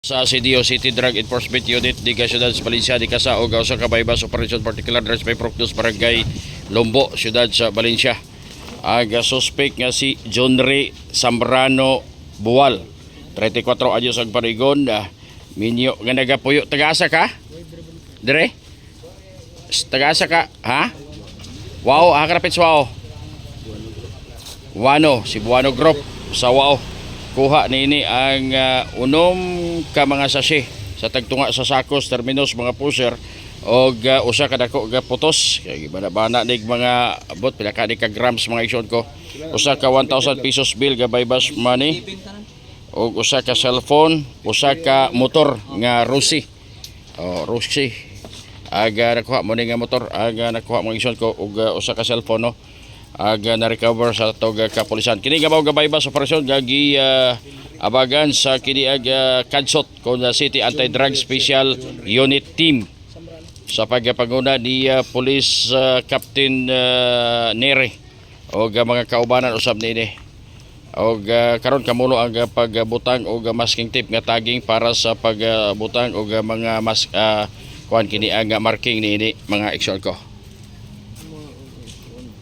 Sa CDO City Drug Enforcement Unit di Ciudad Valencia di Casa og usa ka bypass operation particular address by Proctus Barangay Lombo, Ciudad sa Valencia. Aga suspect nga si John Ray Zambrano Buwal, 34 anyos ang parigon. Minyo nga nagapuyo. Taga-asa ka? Dire? Taga-asa ka? Ha? Wow, hakarapit sa wow. Wano, si Buwano Group sa wow. Kuha nini ang unom ka mga sachet sa tagtunga sa sakos, terminos, mga pusher o usa ka dako ga putos. Kay bana nig mga abot pila ka ka grams mga ison ko. Usa ka 1,000 pesos bill ga bypass money. O usa ka cellphone, usa ka motor nga Rusi. Rusi. Aga nakuha mo ni nga motor, aga nakuha mo ison ko og usa ka cellphone no. Aga na-recover sa tawag kapulisan. Kini gabaw ga bypass operasyon gagi abagan sa kini Kadsot kon City Anti-Drug Special Unit Team sa pagpanguna ni Police Captain Nere o mga kaubanan usab niini. Og karon kamulo ang pagbutang og masking tape nga tagging para sa pagbutang og mga kuan kini ang marking niini mga action ko.